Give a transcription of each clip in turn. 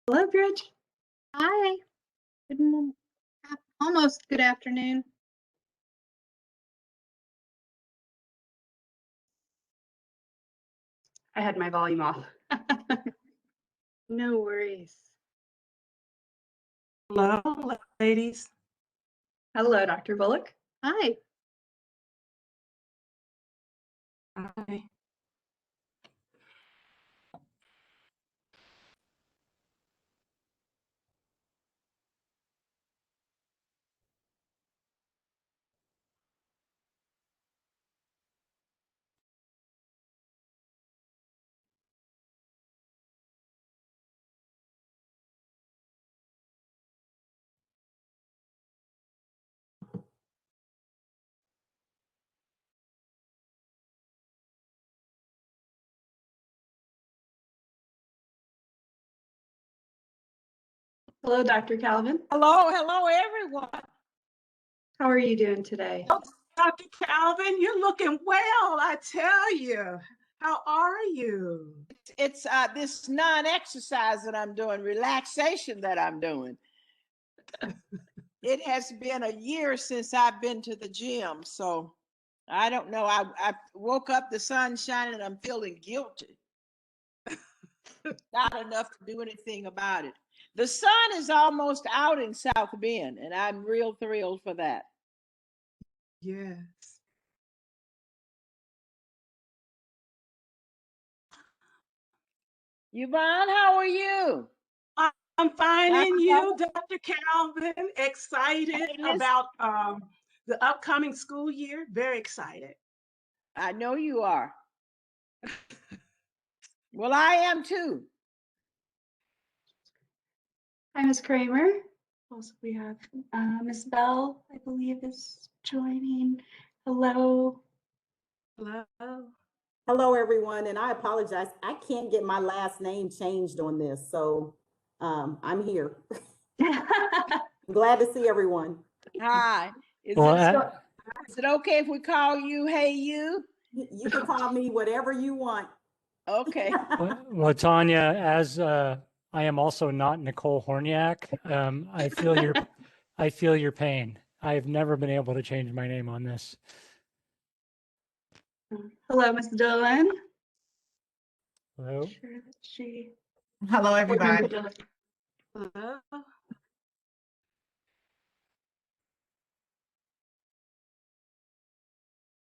Hello, Bridge. Hi. Almost good afternoon. I had my volume off. No worries. Hello, ladies. Hello, Dr. Bullock. Hi. Hi. Hello, Dr. Calvin. Hello, everyone. How are you doing today? Dr. Calvin, you're looking well, I tell you. How are you? It's this non-exercise that I'm doing, relaxation that I'm doing. It has been a year since I've been to the gym, so I don't know. I woke up, the sun's shining, and I'm feeling guilty. Not enough to do anything about it. The sun is almost out in South Bend, and I'm real thrilled for that. Yes. Yvonne, how are you? I'm fine, Dr. and you, Dr. Calvin? Excited Hey, about the upcoming school year? Very excited. I know you are. Well, I am too. Hi, Ms. Kramer. Also, we have Ms. Bell, I believe, is joining. Hello. Hello. Hello, everyone, and I apologize. I can't get my last name changed on this, so I'm here. I'm glad to see everyone. Hi. Is it okay if we call you Hey You? You can call me whatever you want. Okay. Well, Tanya, as I am also not Nicole Horniak, I feel your pain. I've never been able to change my name on this. Hello, Ms. Dillon. Hello. Sure that she. Hello, everybody. Hello.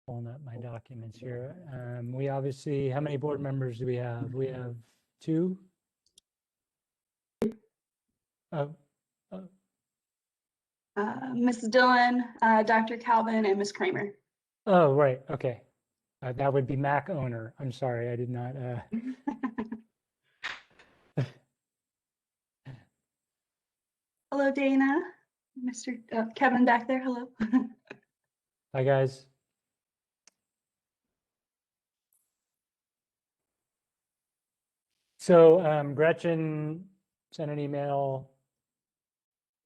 Pulling up my documents here. We obviously, how many board members do we have? We have two. Ms. Dillon, Dr. Calvin, and Ms. Kramer. Oh, right. Okay. That would be Mac owner. I'm sorry. I did not. Hello, Dana. Mr. Kevin back there. Hello. Hi, guys. So Gretchen sent an email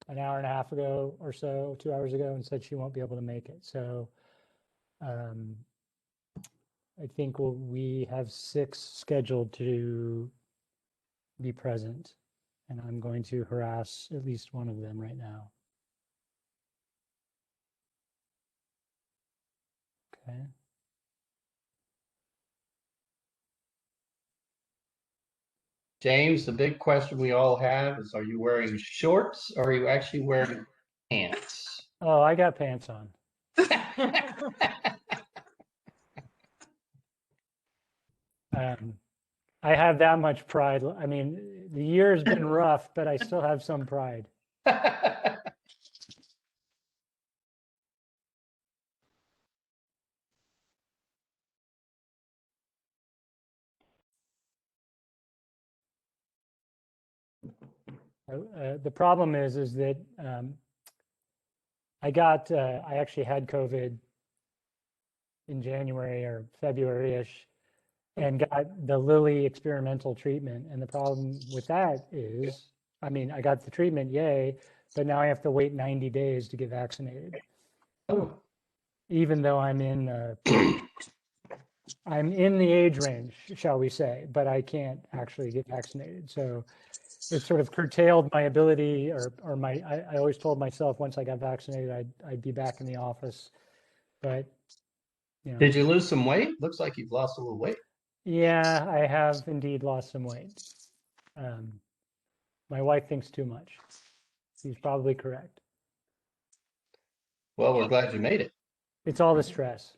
an hour and a half ago or so, 2 hours ago, and said she won't be able to make it. So I think we have 6 scheduled to be present, and I'm going to harass at least one of them right now. Okay. James, the big question we all have is, are you wearing shorts or are you actually wearing pants? Oh, I got pants on. I have that much pride. I mean, the year has been rough, but I still have some pride. The problem is that I actually had COVID in January or February-ish and got the Lilly experimental treatment. And the problem with that is, I mean, I got the treatment, yay, but now I have to wait 90 days to get vaccinated. Oh. Even though I'm in I'm in the age range, shall we say, but I can't actually get vaccinated. So it sort of curtailed my ability, or I always told myself once I got vaccinated, I'd be back in the office. But, you know, Did you lose some weight? Looks like you've lost a little weight. yeah, I have indeed lost some weight. My wife thinks too much. She's probably correct. Well, we're glad you made it. It's all the stress.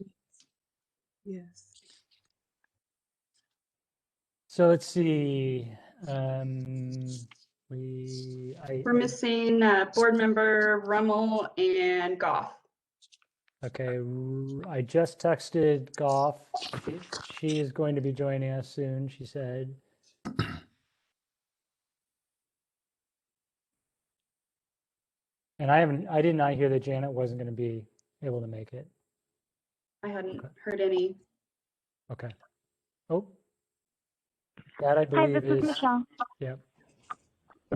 Yes. So let's see. We're missing board member Rummel and Goff. Okay, I just texted Goff. She is going to be joining us soon, she said. And I did not hear that Janet wasn't going to be able to make it. I hadn't heard any. Okay. Oh, that I Hi, believe this is is, Michelle. yep.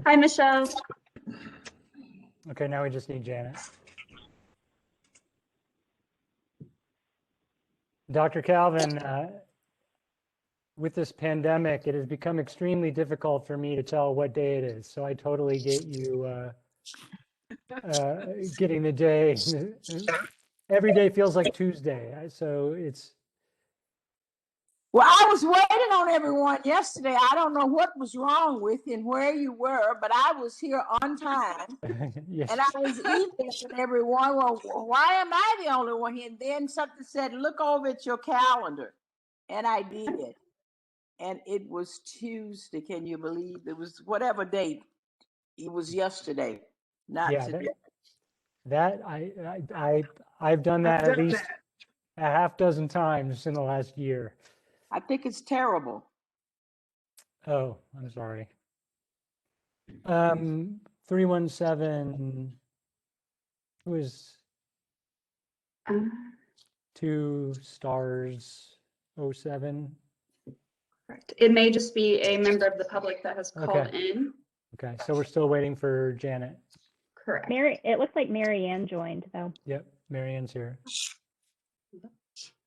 Hi, Michelle. Okay, now we just need Janet. Dr. Calvin, with this pandemic, it has become extremely difficult for me to tell what day it is. So I totally get you getting the day. Every day feels like Tuesday. So it's. Well, I was waiting on everyone yesterday. I don't know what was wrong with you and where you were, but I was here on time. Yes. And I was emailing everyone, well, why am I the only one here? And then something said, look over at your calendar. And I did. And it was Tuesday. Can you believe it was whatever date? It was yesterday, not Yeah, today. I've done that at least a half dozen times in the last year. I think it's terrible. Oh, I'm sorry. 317 was 2 stars 07. Correct. It may just be a member of the public that has called Okay. in. Okay, so we're still waiting for Janet. Correct. It looks like Mary Ann joined though. Yep, Marianne's here.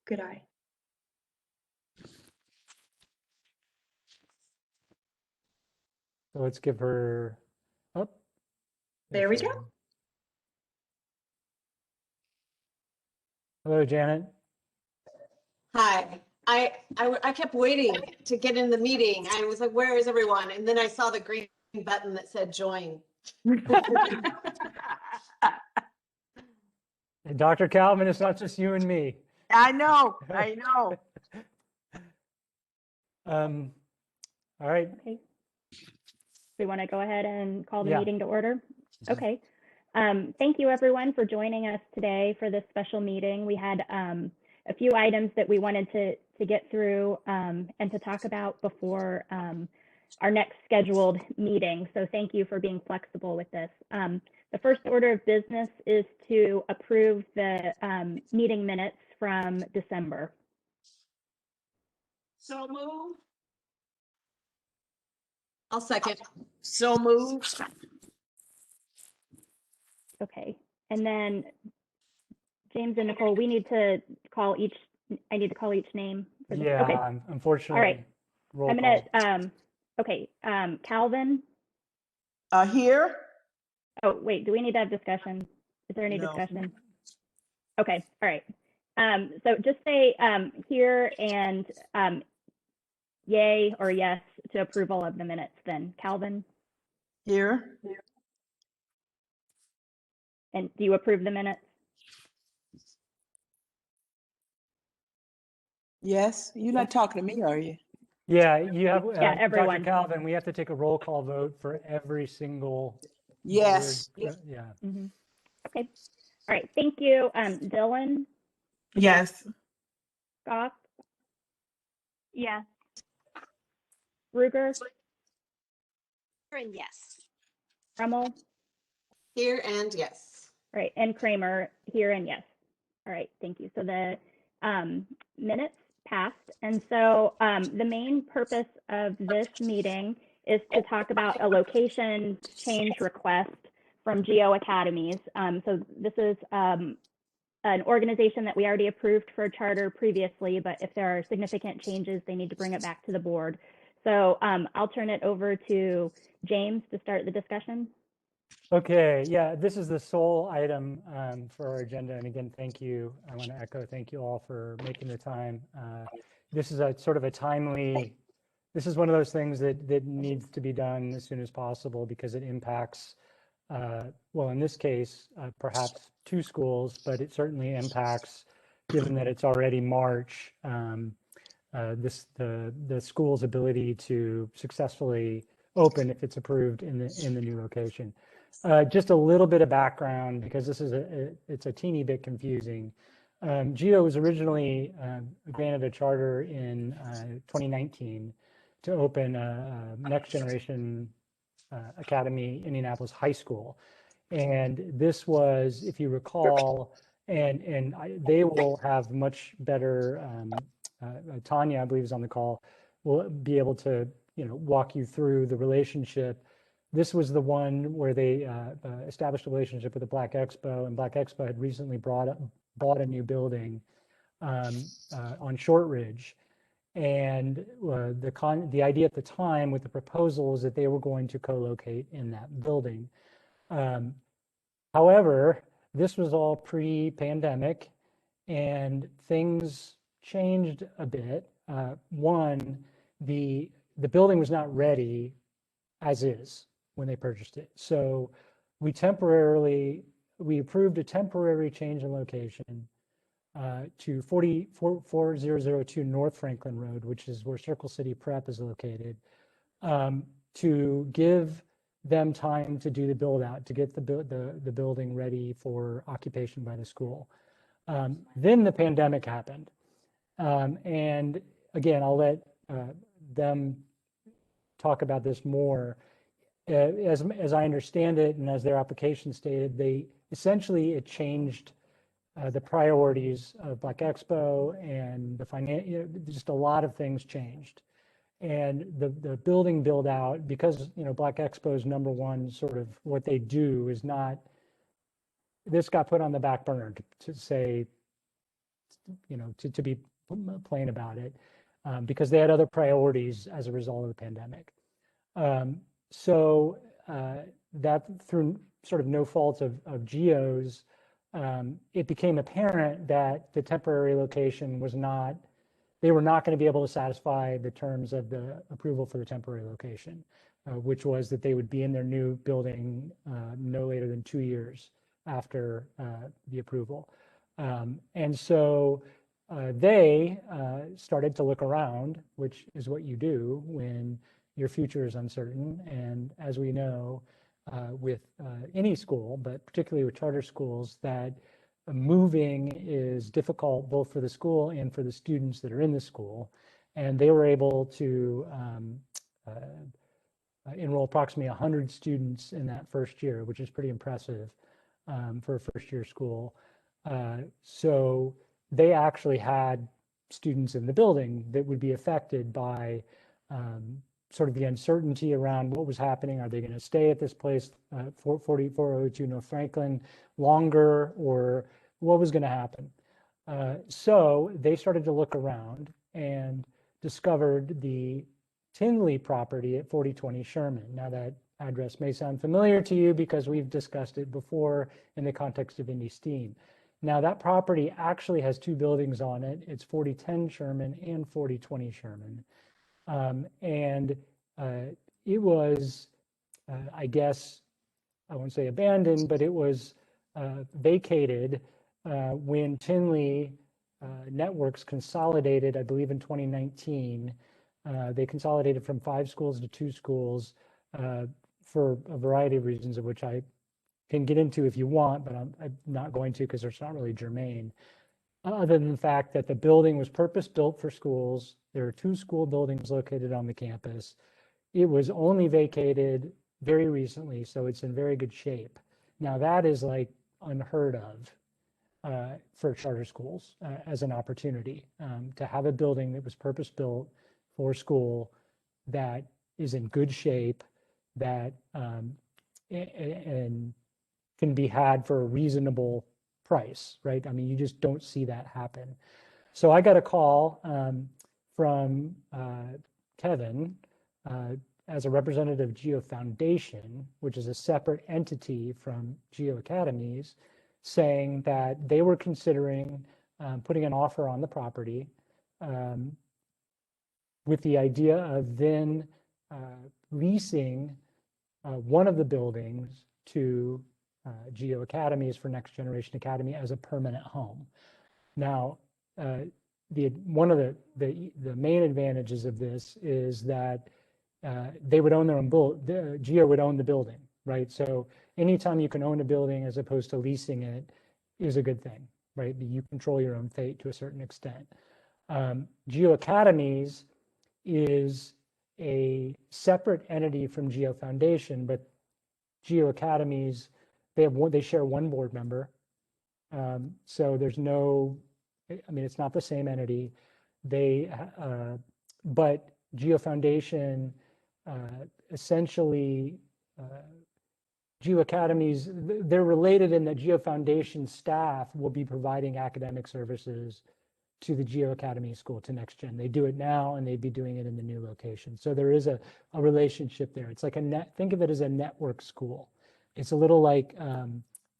Good eye. So let's give her up. There we she go. is. Hello, Janet. Hi. I kept waiting to get in the meeting. I was like, where is everyone? And then I saw the green button that said join. And Dr. Calvin, it's not just you and me. I know. All right. Okay. We want to go ahead and call the Yeah. meeting to order? Okay. Thank you everyone for joining us today for this special meeting. We had a few items that we wanted to get through and to talk about before our next scheduled meeting. So thank you for being flexible with this. The first order of business is to approve the meeting minutes from December. So move. I'll second. So move. Okay. And then James and Nicole, we need to call each, I need to call each name. For this. Yeah, Okay. unfortunately. All right. Roll I'm call. gonna, okay, Calvin. Here. Oh, wait, do we need to have discussion? Is there any No. discussion? Okay, all right. So just say here and yay or yes to approval of the minutes then. Calvin, Here. and do you approve the minutes? Yes. You're not talking to me, are you? Yeah, you have, Yeah, everyone. Dr. Calvin, we have to take a roll call vote for every single. Yes. word. Yeah. Mm-hmm. Okay, all right, thank you. Dylan, Yes. Goff, Yeah. Ruger, And yes. Rummel, Here and yes. all right, and Kramer here and yes. All right, thank you. So the minutes passed. And so the main purpose of this meeting is to talk about a location change request from Geo Academies. So this is an organization that we already approved for a charter previously, but if there are significant changes, they need to bring it back to the board. So I'll turn it over to James to start the discussion. Okay, yeah, this is the sole item for our agenda. And again, thank you. I want to echo, thank you all for making the time. This is a sort of a timely, this is one of those things that needs to be done as soon as possible because it impacts, well, in this case, perhaps 2 schools, but it certainly impacts, given that it's already March, the school's ability to successfully open if it's approved in the new location. Just a little bit of background because this is it's a teeny bit confusing. GEO was originally granted a charter in 2019 to open a next generation academy, Indianapolis High School. And this was, if you recall, and they will have much better, Tanya, I believe is on the call, will be able to, walk you through the relationship. This was the one where they established a relationship with the Black Expo, and Black Expo had recently bought a new building on Shortridge. And the idea at the time with the proposal is that they were going to co-locate in that building. However, this was all pre-pandemic and things changed a bit. One, the building was not ready as is when they purchased it. So we approved a temporary change in location to 4002 North Franklin Road, which is where Circle City Prep is located, to give them time to do the build out, to get the building ready for occupation by the school. Then the pandemic happened. And again, I'll let them talk about this more. As I understand it, and as their application stated, it changed the priorities of Black Expo and just a lot of things changed. And the building build out, because Black Expo's number one sort of what they do is not, this got put on the back burner to say, to be plain about it, because they had other priorities as a result of the pandemic. So that through sort of no fault of GEO's, it became apparent that the temporary location was not, they were not going to be able to satisfy the terms of the approval for the temporary location, which was that they would be in their new building no later than 2 years after the approval. And so they started to look around, which is what you do when your future is uncertain. And as we know, with any school, but particularly with charter schools, that moving is difficult both for the school and for the students that are in the school. And they were able to enroll approximately 100 students in that first year, which is pretty impressive for a first year school. So they actually had students in the building that would be affected by sort of the uncertainty around what was happening. Are they going to stay at this place, 40402 North Franklin, longer, or what was going to happen? So they started to look around and discovered the Tinley property at 4020 Sherman. Now that address may sound familiar to you because we've discussed it before in the context of Indy STEAM. Now that property actually has 2 buildings on it. It's 4010 Sherman and 4020 Sherman. And it was, I guess, I won't say abandoned, but it was vacated when Tinley Networks consolidated, I believe in 2019. They consolidated from 5 schools to 2 schools for a variety of reasons, of which I can get into if you want, but I'm not going to because it's not really germane. Other than the fact that the building was purpose-built for schools. There are 2 school buildings located on the campus. It was only vacated very recently, so it's in very good shape. Now that is like unheard of for charter schools as an opportunity to have a building that was purpose-built for school that is in good shape, that and can be had for a reasonable price, right? I mean, you just don't see that happen. So I got a call from Kevin as a representative of Geo Foundation, which is a separate entity from Geo Academies, saying that they were considering putting an offer on the property with the idea of then leasing one of the buildings to Geo Academies for Next Generation Academy as a permanent home. Now, one of the main advantages of this is that they would own their own Geo would own the building, right? So anytime you can own a building as opposed to leasing it is a good thing, right? You control your own fate to a certain extent. Geo Academies is a separate entity from Geo Foundation, but Geo Academies, they share one board member. So there's no, I mean, it's not the same entity. But Geo Foundation essentially, Geo Academies, they're related in that Geo Foundation staff will be providing academic services to the Geo Academy school, to Next Gen. They do it now and they'd be doing it in the new location. So there is a relationship there. It's like think of it as a network school. It's a little like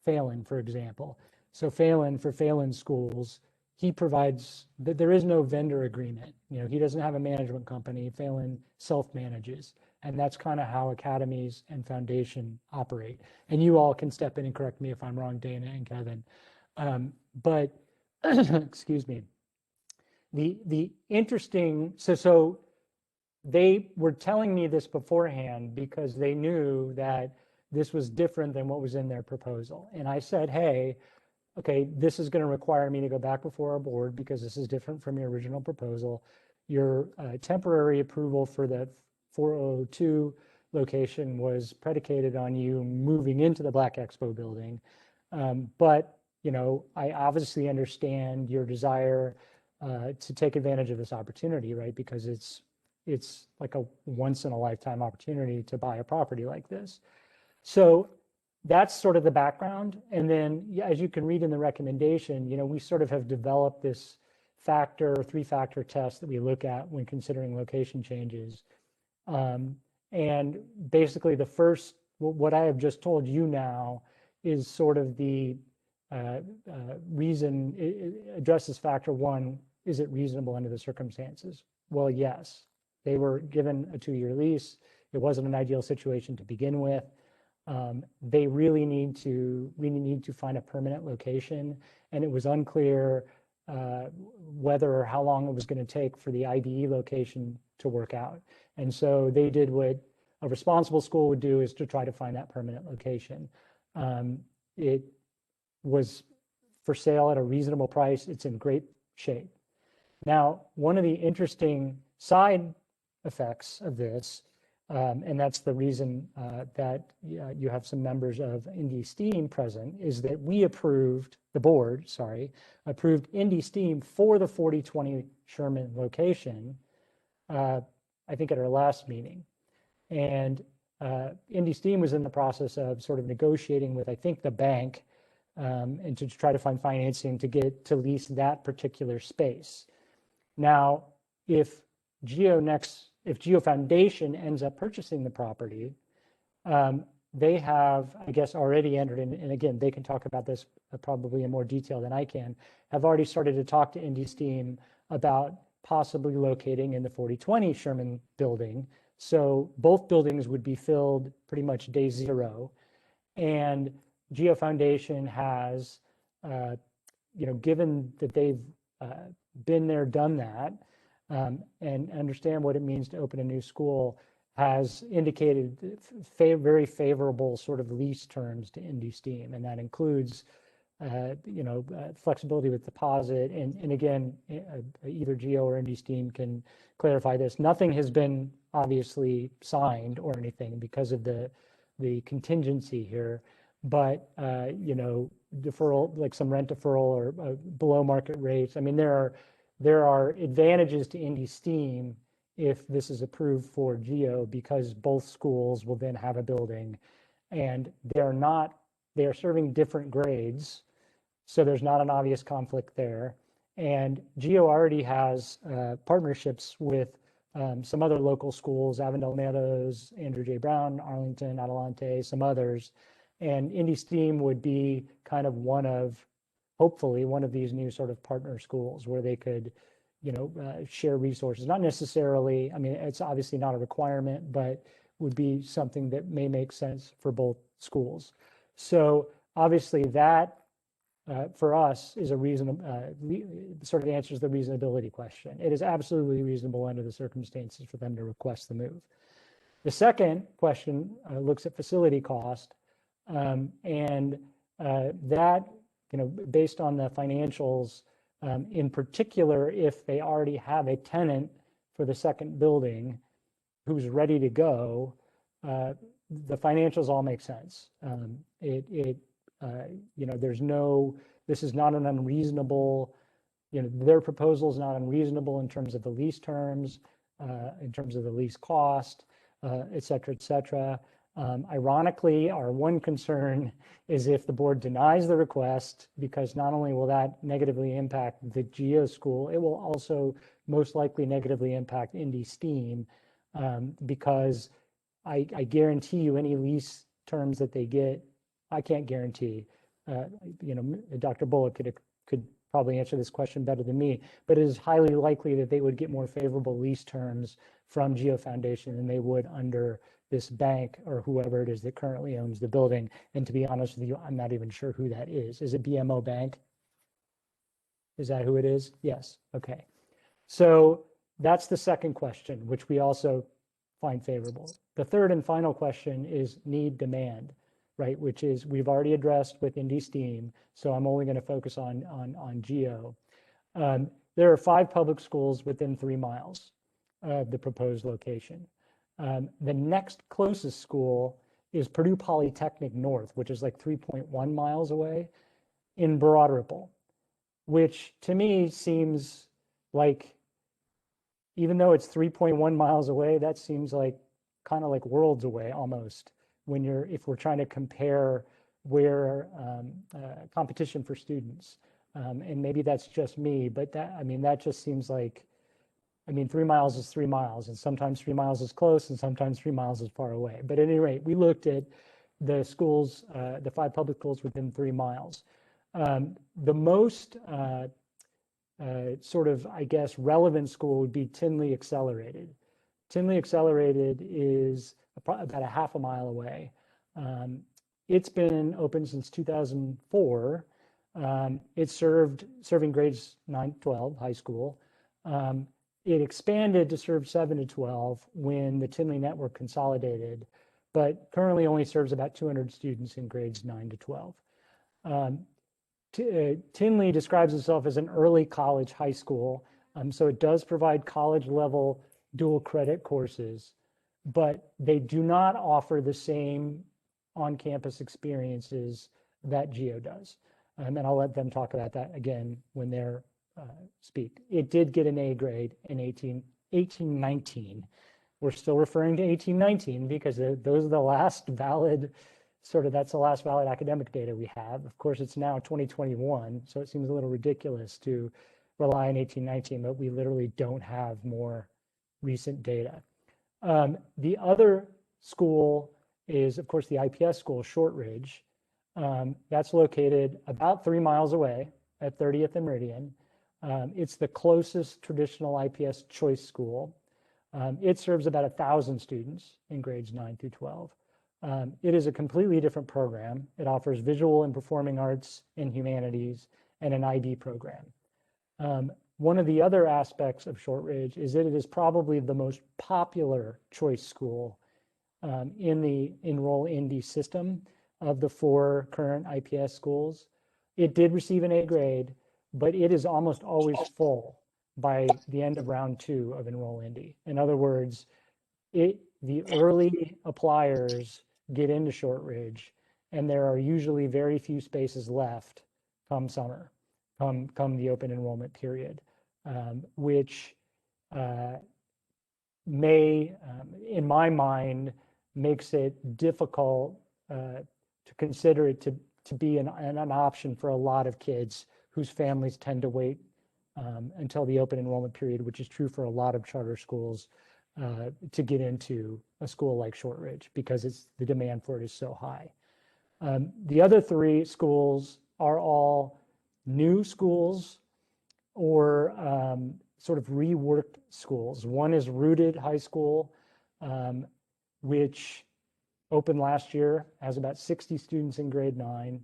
Phelan, for example. So Phelan, for Phelan schools, he provides, there is no vendor agreement. You know, he doesn't have a management company. Phelan self-manages. And that's kind of how academies and foundation operate. And you all can step in and correct me if I'm wrong, Dana and Kevin. But excuse me. The interesting, so they were telling me this beforehand because they knew that this was different than what was in their proposal. And I said, hey, okay, this is going to require me to go back before our board because this is different from your original proposal. Your temporary approval for the 402 location was predicated on you moving into the Black Expo building. But, you know, I obviously understand your desire to take advantage of this opportunity, right? Because it's like a once in a lifetime opportunity to buy a property like this. So that's sort of the background. And then, yeah, as you can read in the recommendation, you know, we sort of have developed this three-factor test that we look at when considering location changes. And basically the first, what I have just told you now is sort of the reason, it addresses factor one, is it reasonable under the circumstances? Well, yes, they were given a 2-year lease. It wasn't an ideal situation to begin with. They really need to find a permanent location, and it was unclear whether or how long it was going to take for the IDE location to work out. And so they did what a responsible school would do, is to try to find that permanent location. It was for sale at a reasonable price. It's in great shape. Now, one of the interesting side effects of this, and that's the reason that you have some members of Indy STEAM present, is that we approved, the board, sorry, approved Indy STEAM for the 4020 Sherman location, I think at our last meeting. And Indy STEAM was in the process of sort of negotiating with, I think, the bank and to try to find financing to lease that particular space. Now, if Geo Foundation ends up purchasing the property, they have, I guess, already entered in, and again, they can talk about this probably in more detail than I can, have already started to talk to Indy STEAM about possibly locating in the 4020 Sherman building. So both buildings would be filled pretty much day zero. And Geo Foundation has, you know, given that they've been there, done that, and understand what it means to open a new school, has indicated very favorable sort of lease terms to Indy STEAM, and that includes, you know, flexibility with deposit. And again, either Geo or Indy STEAM can clarify this. Nothing has been obviously signed or anything because of the contingency here, but you know, deferral, like some rent deferral or below market rates. I mean, there are advantages to Indy STEAM if this is approved for Geo, because both schools will then have a building, and they are serving different grades. So there's not an obvious conflict there. And GEO already has partnerships with some other local schools, Avondale Meadows, Andrew J. Brown, Arlington, Adelante, some others. And Indy STEAM would be kind of hopefully one of these new sort of partner schools where they could, share resources. Not necessarily, I mean, it's obviously not a requirement, but would be something that may make sense for both schools. So obviously that for us is a reasonable, sort of answers the reasonability question. It is absolutely reasonable under the circumstances for them to request the move. The second question looks at facility cost, and that, based on the financials, in particular, if they already have a tenant for the second building who's ready to go, the financials all make sense. This is not an unreasonable, their proposal is not unreasonable in terms of the lease terms, in terms of the lease cost, et cetera, et cetera. Ironically, our one concern is if the board denies the request, because not only will that negatively impact the GEO school, it will also most likely negatively impact Indy STEAM, because I guarantee you any lease terms that they get, I can't guarantee. Dr. Bullock could probably answer this question better than me, but it is highly likely that they would get more favorable lease terms from GEO Foundation than they would under this bank or whoever it is that currently owns the building. And to be honest with you, I'm not even sure who that is. Is it BMO Bank? Is that who it is? Yes. Okay. So that's the second question, which we also find favorable. The third and final question is need demand, right? Which is we've already addressed with Indy STEAM. So I'm only going to focus on GEO. There are 5 public schools within 3 miles of the proposed location. The next closest school is Purdue Polytechnic North, which is like 3.1 miles away in Broad Ripple, which to me seems like, even though it's 3.1 miles away, that seems like kind of like worlds away almost if we're trying to compare where competition for students. And maybe that's just me, but that just seems like, 3 miles is 3 miles, and sometimes 3 miles is close and sometimes 3 miles is far away. But at any rate, we looked at the schools, the 5 public schools within 3 miles. The most sort of, I guess, relevant school would be Tinley Accelerated. Tinley Accelerated is about a half a mile away. It's been open since 2004. It's serving grades 9 to 12, high school. It expanded to serve 7 to 12 when the Tinley network consolidated, but currently only serves about 200 students in grades 9 to 12. Tinley describes itself as an early college high school, so it does provide college level dual credit courses, but they do not offer the same on-campus experiences that GEO does. And I'll let them talk about that again when they're speak. It did get an A grade in 1819. We're still referring to 1819 because those are the last valid, that's the last valid academic data we have. Of course, it's now 2021, so it seems a little ridiculous to rely on 1819, but we literally don't have more recent data. The other school is, of course, the IPS School Shortridge. That's located about 3 miles away at 30th and Meridian. It's the closest traditional IPS choice school. It serves about 1,000 students in grades 9 through 12. It is a completely different program. It offers visual and performing arts and humanities and an IB program. One of the other aspects of Shortridge is that it is probably the most popular choice school in the Enroll Indy system of the 4 current IPS schools. It did receive an A grade, but it is almost always full by the end of round 2 of Enroll Indy. In other words, the early appliers get into Shortridge, and there are usually very few spaces left come summer, come the open enrollment period, which may, in my mind, makes it difficult to consider it to be an option for a lot of kids whose families tend to wait until the open enrollment period, which is true for a lot of charter schools, to get into a school like Shortridge because the demand for it is so high. The other three schools are all new schools or sort of reworked schools. One is Rooted High School, which opened last year, has about 60 students in grade 9.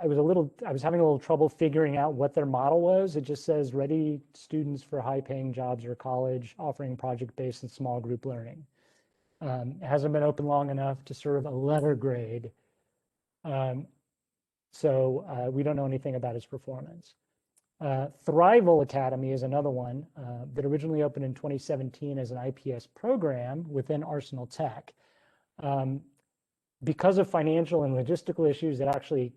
I was having a little trouble figuring out what their model was. It just says ready students for high-paying jobs or college, offering project-based and small group learning. It hasn't been open long enough to serve a letter grade. So we don't know anything about its performance. Thrival Academy is another one that originally opened in 2017 as an IPS program within Arsenal Tech. Because of financial and logistical issues, it actually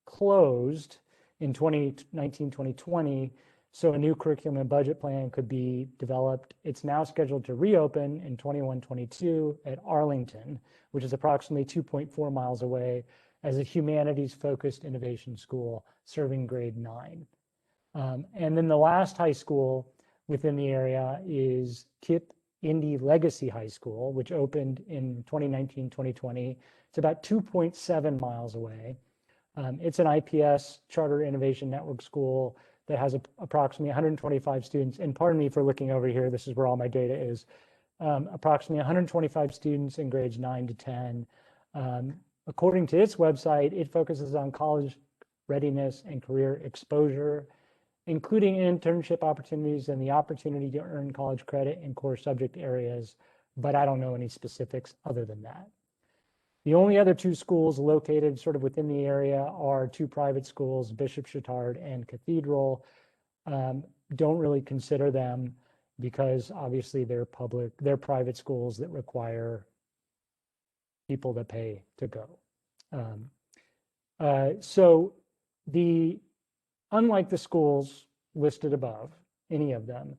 closed in 2019, 2020, so a new curriculum and budget plan could be developed. It's now scheduled to reopen in 21-22 at Arlington, which is approximately 2.4 miles away, as a humanities-focused innovation school serving grade 9. And then the last high school within the area is Indy Legacy High School, which opened in 2019, 2020. It's about 2.7 miles away. It's an IPS Charter Innovation Network school that has approximately 125 students. And pardon me for looking over here, this is where all my data is. Approximately 125 students in grades 9 to 10. According to its website, it focuses on college readiness and career exposure, including internship opportunities and the opportunity to earn college credit in core subject areas, but I don't know any specifics other than that. The only other two schools located sort of within the area are two private schools, Bishop Chatard and Cathedral. Don't really consider them because obviously they're private schools that require people to pay to go. So unlike the schools listed above, any of them,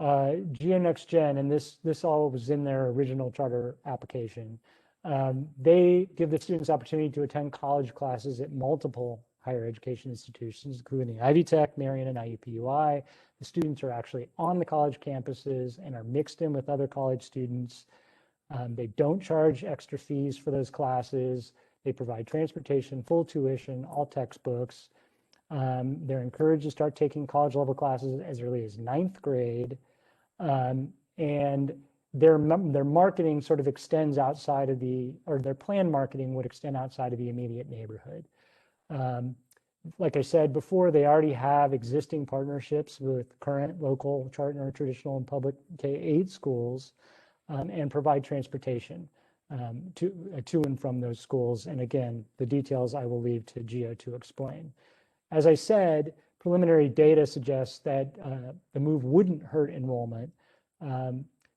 GeoNextGen, and this all was in their original charter application, they give the students opportunity to attend college classes at multiple higher education institutions, including Ivy Tech, Marian, and IUPUI. The students are actually on the college campuses and are mixed in with other college students. They don't charge extra fees for those classes. They provide transportation, full tuition, all textbooks. They're encouraged to start taking college level classes as early as 9th grade. And their marketing sort of extends outside of their planned marketing would extend outside of the immediate neighborhood. Like I said before, they already have existing partnerships with current local charter, traditional, and public K-8 schools, and provide transportation to and from those schools. And again, the details I will leave to Geo to explain. As I said, preliminary data suggests that the move wouldn't hurt enrollment.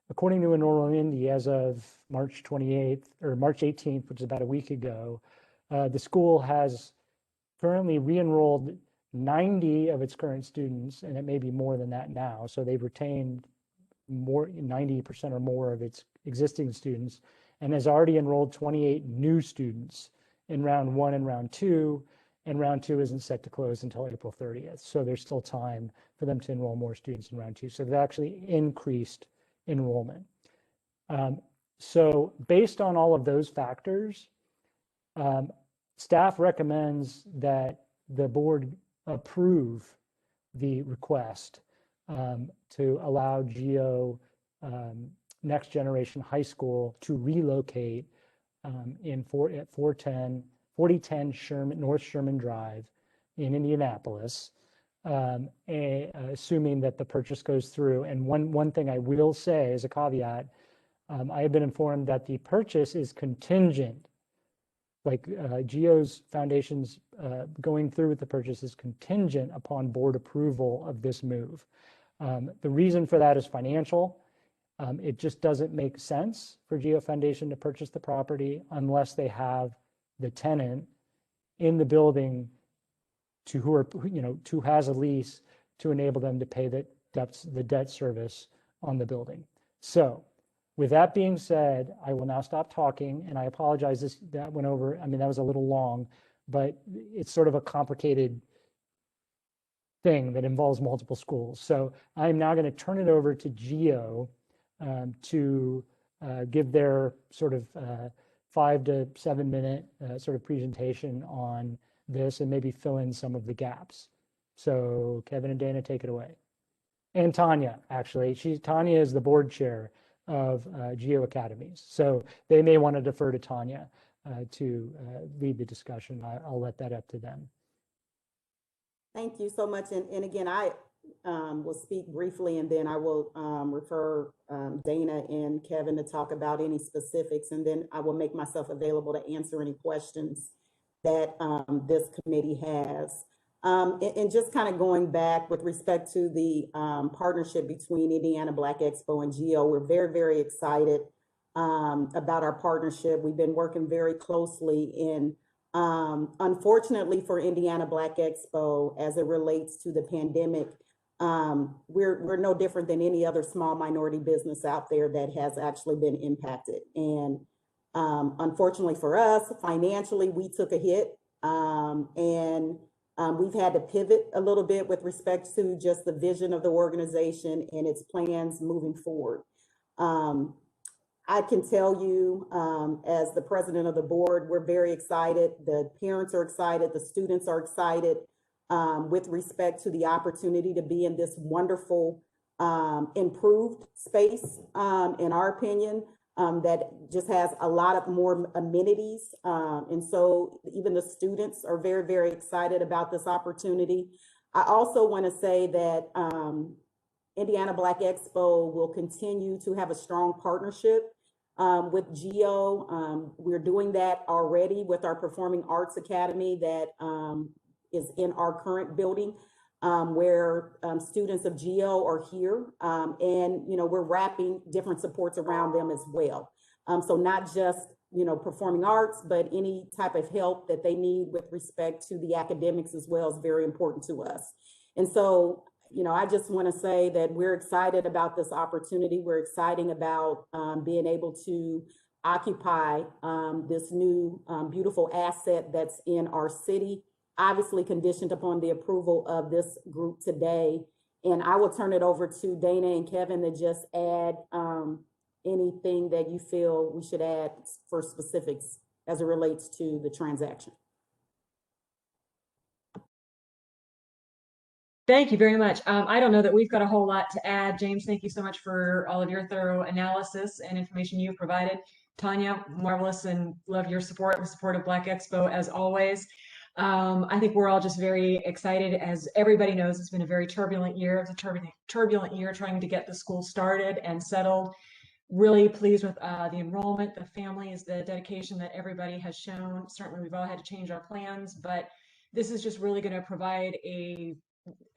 According to Enroll in Indy, as of March 28th or March 18th, which is about a week ago, the school has currently re-enrolled 90 of its current students, and it may be more than that now. So they've retained 90% or more of its existing students, and has already enrolled 28 new students in round 1 and round 2. And round 2 isn't set to close until April 30th. So there's still time for them to enroll more students in round 2. So they've actually increased enrollment. So based on all of those factors, staff recommends that the board approve the request to allow Geo Next Generation High School to relocate at 4010 North Sherman Drive in Indianapolis, assuming that the purchase goes through. And one thing I will say as a caveat, I have been informed that the purchase is contingent, like Geo's foundation's going through with the purchase is contingent upon board approval of this move. The reason for that is financial. It just doesn't make sense for Geo Foundation to purchase the property unless they have the tenant in the building who has a lease to enable them to pay the debt service on the building. So with that being said, I will now stop talking, and I apologize, that went over, I mean, that was a little long, but it's sort of a complicated thing that involves multiple schools. So I'm now going to turn it over to Geo to give their sort of 5 to 7 minute sort of presentation on this and maybe fill in some of the gaps. So Kevin and Dana, take it away. And Tanya, actually, Tanya is the board chair of Geo Academies. So they may want to defer to Tanya to lead the discussion. I'll let that up to them. Thank you so much. And again, I will speak briefly, and then I will refer Dana and Kevin to talk about any specifics, and then I will make myself available to answer any questions that this committee has. And just kind of going back with respect to the partnership between Indiana Black Expo and Geo, we're very, very excited about our partnership. We've been working very closely in, unfortunately for Indiana Black Expo, as it relates to the pandemic, we're no different than any other small minority business out there that has actually been impacted. And unfortunately for us, financially, we took a hit, and we've had to pivot a little bit with respect to just the vision of the organization and its plans moving forward. I can tell you, as the president of the board, we're very excited. The parents are excited. The students are excited with respect to the opportunity to be in this wonderful, improved space, in our opinion, that just has a lot of more amenities. And so even the students are very, very excited about this opportunity. I also want to say that Indiana Black Expo will continue to have a strong partnership with Geo. We're doing that already with our Performing Arts Academy that is in our current building, where students of Geo are here, and we're wrapping different supports around them as well. So not just performing arts, but any type of help that they need with respect to the academics as well is very important to us. And so I just want to say that we're excited about this opportunity. We're excited about being able to occupy this new beautiful asset that's in our city, obviously conditioned upon the approval of this group today. And I will turn it over to Dana and Kevin to just add anything that you feel we should add for specifics as it relates to the transaction. Thank you very much. I don't know that we've got a whole lot to add. James, thank you so much for all of your thorough analysis and information you've provided. Tanya, marvelous, and love your support and support of Black Expo as always. I think we're all just very excited. As everybody knows, it's been a very turbulent year. It's a turbulent year trying to get the school started and settled. Really pleased with the enrollment, the families, the dedication that everybody has shown. Certainly, we've all had to change our plans, but this is just really going to provide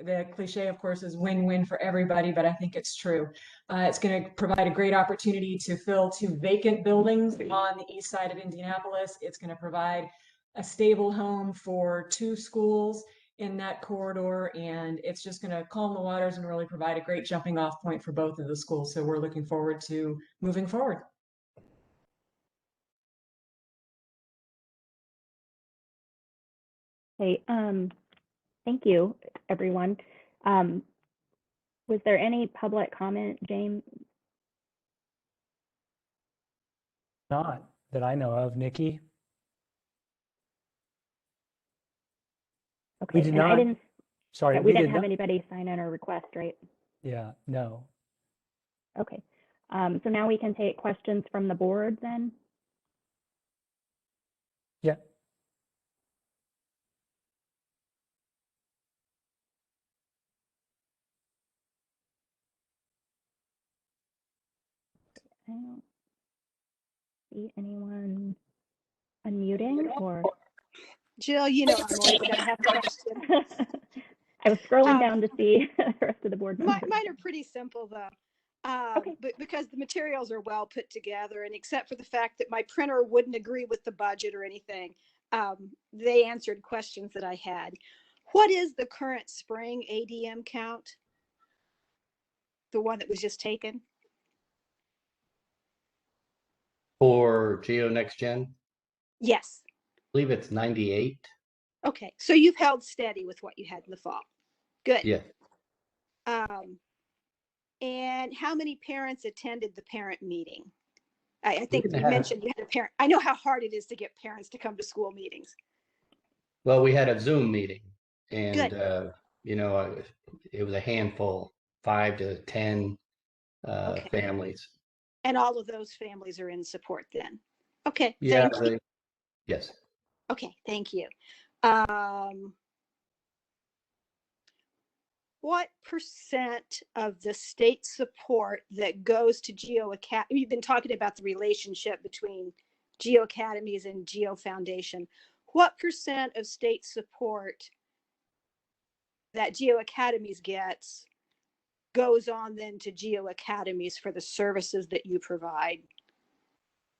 the cliche, of course, is win-win for everybody, but I think it's true. It's going to provide a great opportunity to fill 2 vacant buildings on the east side of Indianapolis. It's going to provide a stable home for 2 schools in that corridor, and it's just going to calm the waters and really provide a great jumping off point for both of the schools. So we're looking forward to moving forward. Hey, thank you, everyone. Was there any public comment, James? Not that I know of, Nikki. Okay, We did and I not. didn't. Sorry, Yeah, we didn't did have not. anybody sign in or request, right? Yeah, no. Okay. So now we can take questions from the board then. Yeah. I don't see anyone unmuting or. Jill, I'm always going to have a question. I was scrolling down to see the rest of the board members. Mine are pretty simple though. Okay. But because the materials are well put together, and except for the fact that my printer wouldn't agree with the budget or anything, they answered questions that I had. What is the current spring ADM count? The one that was just taken? For Geo Next Gen, I Yes. believe it's 98. Okay. So you've held steady with what you had in the fall. Good. Yeah. And how many parents attended the parent meeting? I think didn't you have- mentioned you had a parent. I know how hard it is to get parents to come to school meetings. Well, we had a Zoom meeting, and Good. you know, it was a handful, 5 to 10 Okay. families. And all of those families are in support then. Okay. Yeah. Thank you. Yes. Okay. Thank you. What percent of the state support that goes to Geo Academy? You've been talking about the relationship between Geo Academies and Geo Foundation. What percent of state support that Geo Academies gets goes on then to Geo Academies for the services that you provide?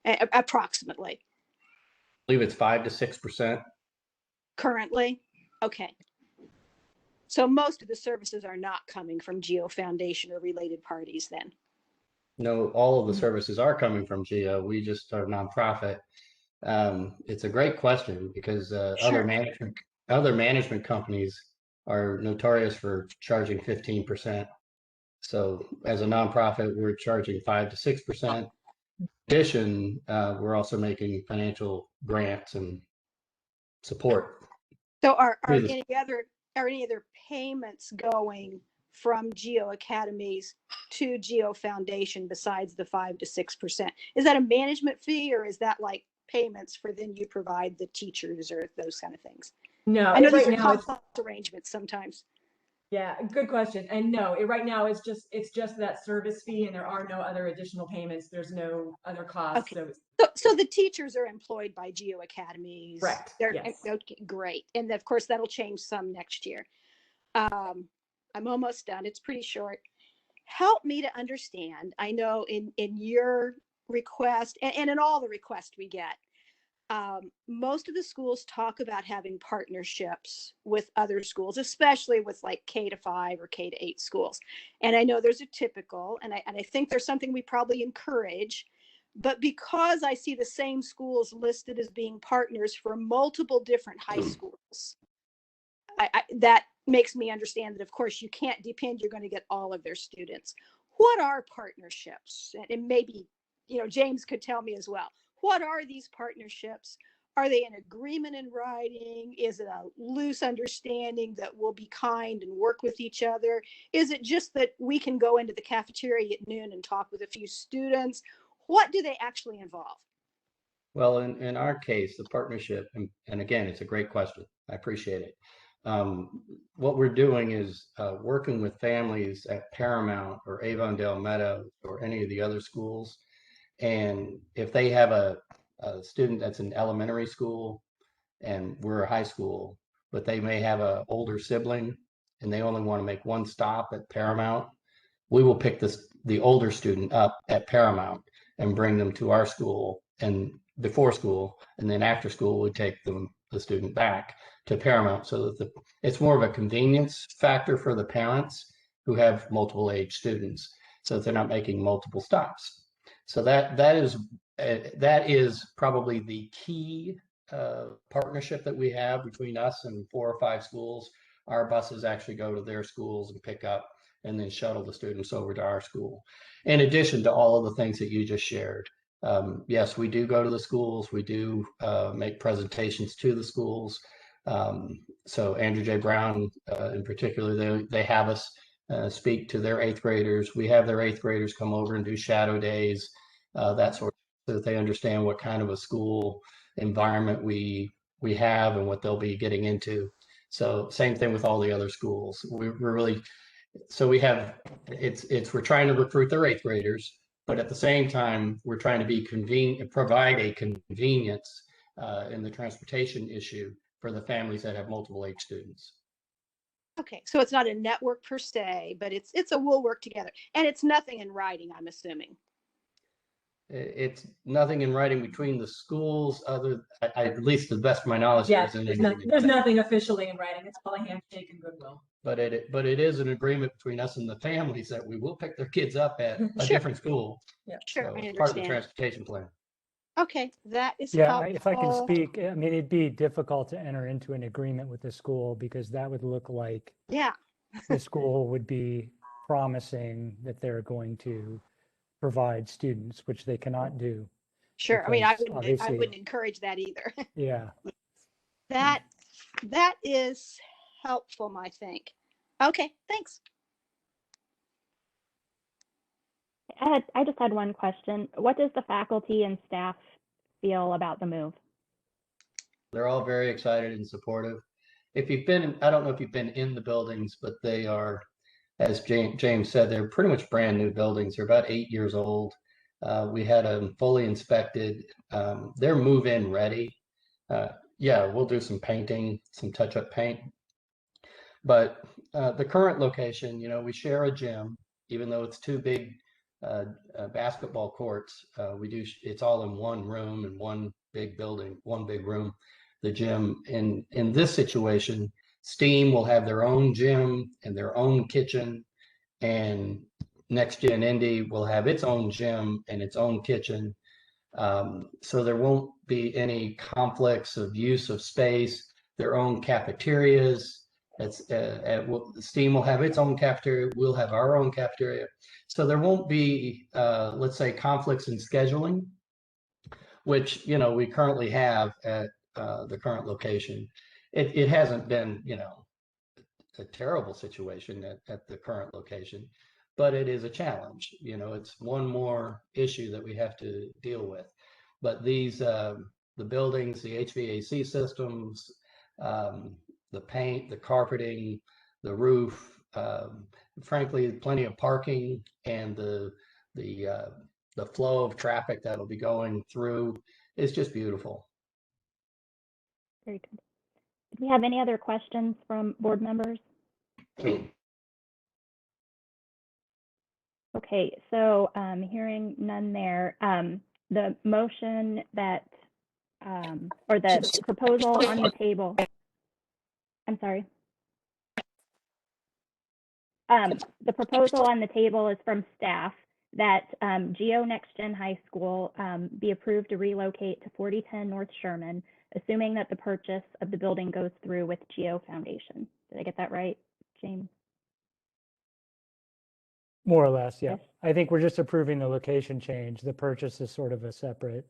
Approximately. I believe it's 5 to 6%. Currently? Okay. So most of the services are not coming from Geo Foundation or related parties then? No, all of the services are coming from Geo. We just are nonprofit. It's a great question because Sure. other management companies are notorious for charging 15%. So as a nonprofit, we're charging 5 to 6%. In addition, we're also making financial grants and support. So are through the- any other payments going from Geo Academies to Geo Foundation besides the 5 to 6%? Is that a management fee or is that like payments for then you provide the teachers or those kind of things? No, I know right these are now it's, complex arrangements sometimes. yeah, good question. And no, right now it's just that service fee and there are no other additional payments. There's no other costs. Okay. So So the teachers are employed by Geo Academies. Correct, yes. Okay, great. And of course, that'll change some next year. I'm almost done. It's pretty short. Help me to understand. I know in your request and in all the requests we get, most of the schools talk about having partnerships with other schools, especially with like K-5 or K-8 schools. And I know there's a typical, and I think there's something we probably encourage, but because I see the same schools listed as being partners for multiple different high schools, that makes me understand that, of course, you can't depend you're going to get all of their students. What are partnerships? And maybe, James could tell me as well. What are these partnerships? Are they an agreement in writing? Is it a loose understanding that we'll be kind and work with each other? Is it just that we can go into the cafeteria at noon and talk with a few students? What do they actually involve? Well, in our case, the partnership, and again, it's a great question. I appreciate it. What we're doing is working with families at Paramount or Avondale Meadows or any of the other schools. And if they have a student that's in elementary school and we're a high school, but they may have an older sibling and they only want to make one stop at Paramount, we will pick the older student up at Paramount and bring them to our school, and before school, and then after school we take the student back to Paramount, so that it's more of a convenience factor for the parents who have multiple age students, so that they're not making multiple stops. So that is probably the key partnership that we have between us and 4 or 5 schools. Our buses actually go to their schools and pick up and then shuttle the students over to our school. In addition to all of the things that you just shared. Yes, we do go to the schools. We do make presentations to the schools. So Andrew J. Brown in particular, they have us speak to their 8th graders. We have their 8th graders come over and do shadow days, that sort of, so that they understand what kind of a school environment we have and what they'll be getting into. So same thing with all the other schools. We're really, so we have, we're trying to recruit their 8th graders, but at the same time, we're trying to be convenient, provide a convenience in the transportation issue for the families that have multiple age students. Okay, so it's not a network per se, but it's a we'll work together, and it's nothing in writing, I'm assuming. It's nothing in writing between the schools, at least to the best of my knowledge. Yeah, there's nothing officially in writing. It's all a handshake and goodwill. But it is an agreement between us and the families that we will pick their kids up at a different school. Yeah, sure. So I it's part of the understand. transportation plan. Okay, that is Yeah, if I can helpful. speak, I mean, it'd be difficult to enter into an agreement with the school because that would look like Yeah, the school would be promising that they're going to provide students, which they cannot do. sure. I mean, I Because wouldn't obviously, encourage that either. yeah. That is helpful, I think. Okay, thanks. I just had one question. What does the faculty and staff feel about the move? They're all very excited and supportive. If you've been, I don't know if you've been in the buildings, but they are, as James said, they're pretty much brand new buildings. They're about 8 years old. We had them fully inspected. They're move-in ready. Yeah, we'll do some painting, some touch-up paint. But the current location, we share a gym, even though it's two big basketball courts. It's all in one room and one big building, one big room. The gym in this situation, STEAM will have their own gym and their own kitchen, and Next Gen Indy will have its own gym and its own kitchen. So there won't be any conflicts of use of space, their own cafeterias. STEAM will have its own cafeteria. We'll have our own cafeteria. So there won't be, let's say, conflicts in scheduling, which, we currently have at the current location. It hasn't been, a terrible situation at the current location, but it is a challenge. It's one more issue that we have to deal with. But the buildings, the HVAC systems, the paint, the carpeting, the roof, frankly, plenty of parking, and the flow of traffic that'll be going through is just beautiful. Very good. Do we have any other questions from board members? Okay, so hearing none there, the motion that, or the proposal on the table, I'm sorry. The proposal on the table is from staff that Geo Next Gen High School be approved to relocate to 4010 North Sherman, assuming that the purchase of the building goes through with Geo Foundation. Did I get that right, James? More or less, yeah. Yes. I think we're just approving the location change. The purchase is sort of a separate.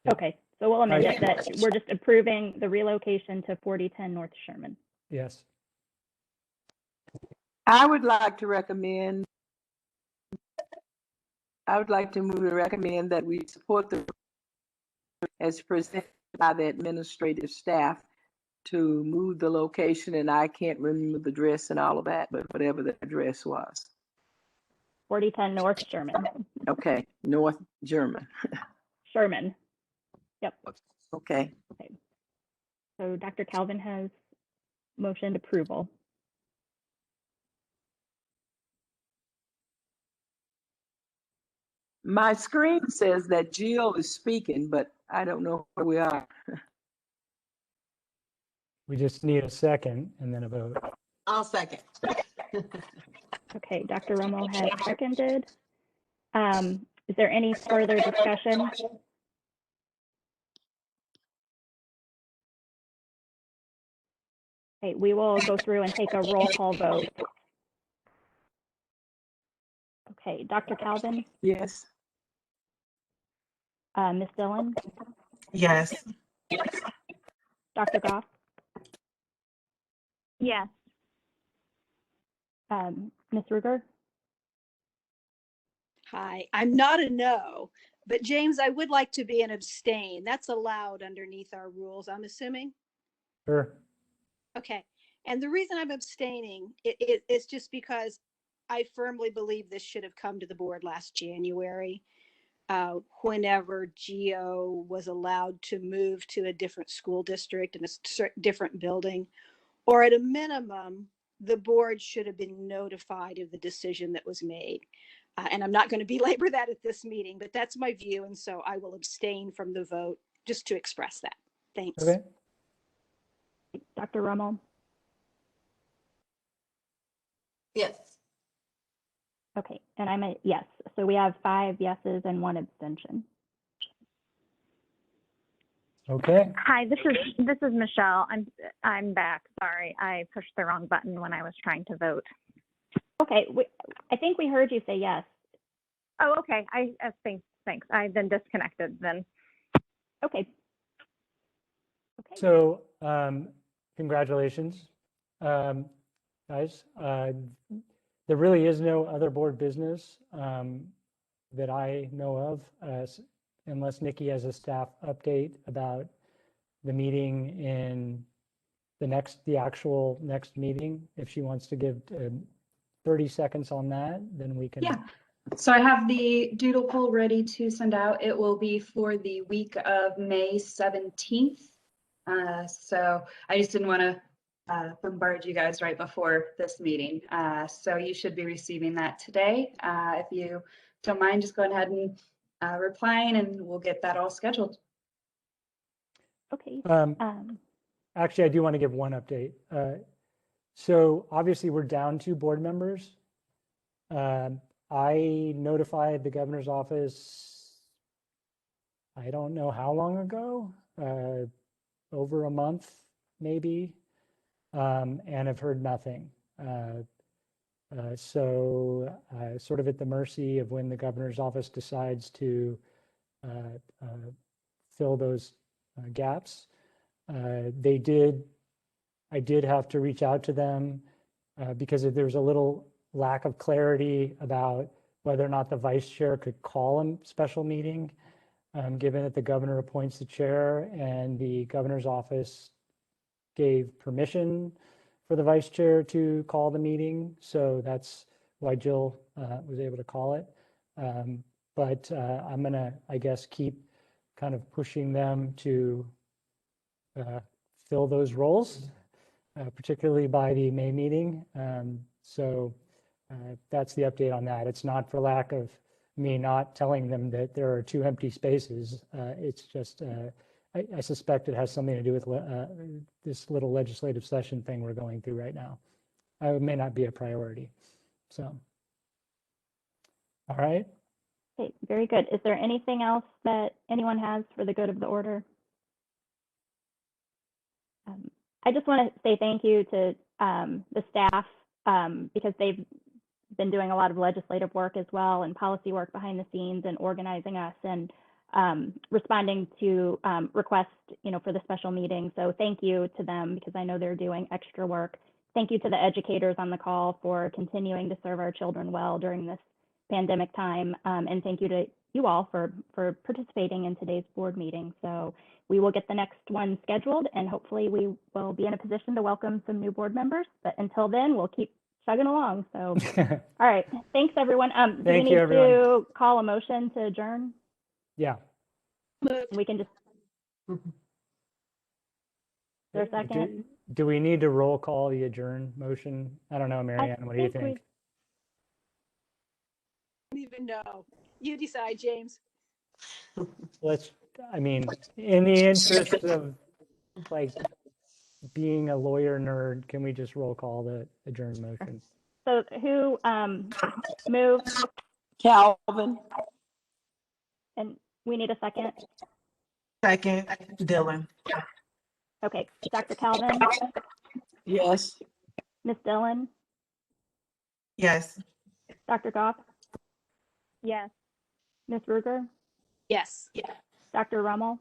Yeah. Okay, so we'll amend it that we're just approving the relocation to 4010 North Sherman. Yes. I would like to move to recommend that we support the as presented by the administrative staff to move the location, and I can't remember the address and all of that, but whatever the address was. 4010 North Sherman. Okay, North German. Sherman. Yep. Okay. Okay. So Dr. Calvin has motioned approval. My screen says that Jill is speaking, but I don't know where we are. We just need a second and then a vote. I'll second. Okay, Dr. Romo has seconded. Is there any further discussion? Okay, we will go through and take a roll call vote. Okay, Dr. Calvin, Yes. Ms. Dillon, Yes. Dr. Goff, Yes. Ms. Ruger, Hi, I'm not a no, but James, I would like to be an abstain. That's allowed underneath our rules, I'm assuming. Sure. Okay. And the reason I'm abstaining is just because I firmly believe this should have come to the board last January, whenever Geo was allowed to move to a different school district and a different building, or at a minimum, the board should have been notified of the decision that was made. And I'm not going to belabor that at this meeting, but that's my view. And so I will abstain from the vote just to express that. Thanks. Okay. Dr. Romo. Yes. Okay, and I'm a yes. So we have 5 yeses and 1 abstention. Okay. Hi, this is Michelle. I'm back. Sorry, I pushed the wrong button when I was trying to vote. Okay, I think we heard you say yes. Oh, okay. Thanks. I've been disconnected then. Okay. Okay. So congratulations, guys. There really is no other board business that I know of, unless Nikki has a staff update about the meeting in the actual next meeting. If she wants to give 30 seconds on that, then we can. Yeah. So I have the doodle poll ready to send out. It will be for the week of May 17th. So I just didn't want to bombard you guys right before this meeting. So you should be receiving that today. If you don't mind, just go ahead and replying, and we'll get that all scheduled. Okay. Actually, I do want to give one update. So obviously we're down 2 board members. I notified the governor's office, I don't know how long ago, over a month maybe, and have heard nothing. So sort of at the mercy of when the governor's office decides to fill those gaps. I did have to reach out to them because there's a little lack of clarity about whether or not the vice chair could call a special meeting, given that the governor appoints the chair, and the governor's office gave permission for the vice chair to call the meeting. So that's why Jill was able to call it. But I'm gonna, I guess, keep kind of pushing them to fill those roles, particularly by the May meeting. So that's the update on that. It's not for lack of me not telling them that there are 2 empty spaces. It's just, I suspect it has something to do with this little legislative session thing we're going through right now. It may not be a priority. So, all right. Okay, very good. Is there anything else that anyone has for the good of the order? I just want to say thank you to the staff because they've been doing a lot of legislative work as well, and policy work behind the scenes, and organizing us and responding to requests, for the special meeting. So thank you to them, because I know they're doing extra work. Thank you to the educators on the call for continuing to serve our children well during this pandemic time. And thank you to you all for participating in today's board meeting. So we will get the next one scheduled, and hopefully we will be in a position to welcome some new board members. But until then, we'll keep chugging along. So, all right. Thanks, everyone. Do we need to call a motion to adjourn? Yeah. We can just. Is there a second? Do we need to roll call the adjourn motion? I don't know, Marianne, what do you think? I don't even know. You decide, James. I mean, in the interest of like being a lawyer nerd, can we just roll call the adjourn motion? So who moved? Calvin. And we need a second. Second, Dylan. Okay, Dr. Calvin, Yes. Ms. Dillon, Yes. Dr. Goff? Yes. Ms. Ruger? Yes. Yeah. Dr. Rummel?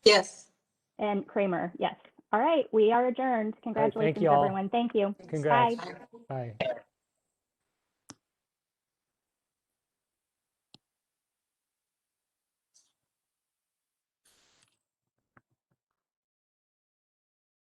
Yes. And Kramer, yes. All right, we are adjourned. Congratulations, you all. everyone. Thank you. Congrats. Bye. Bye.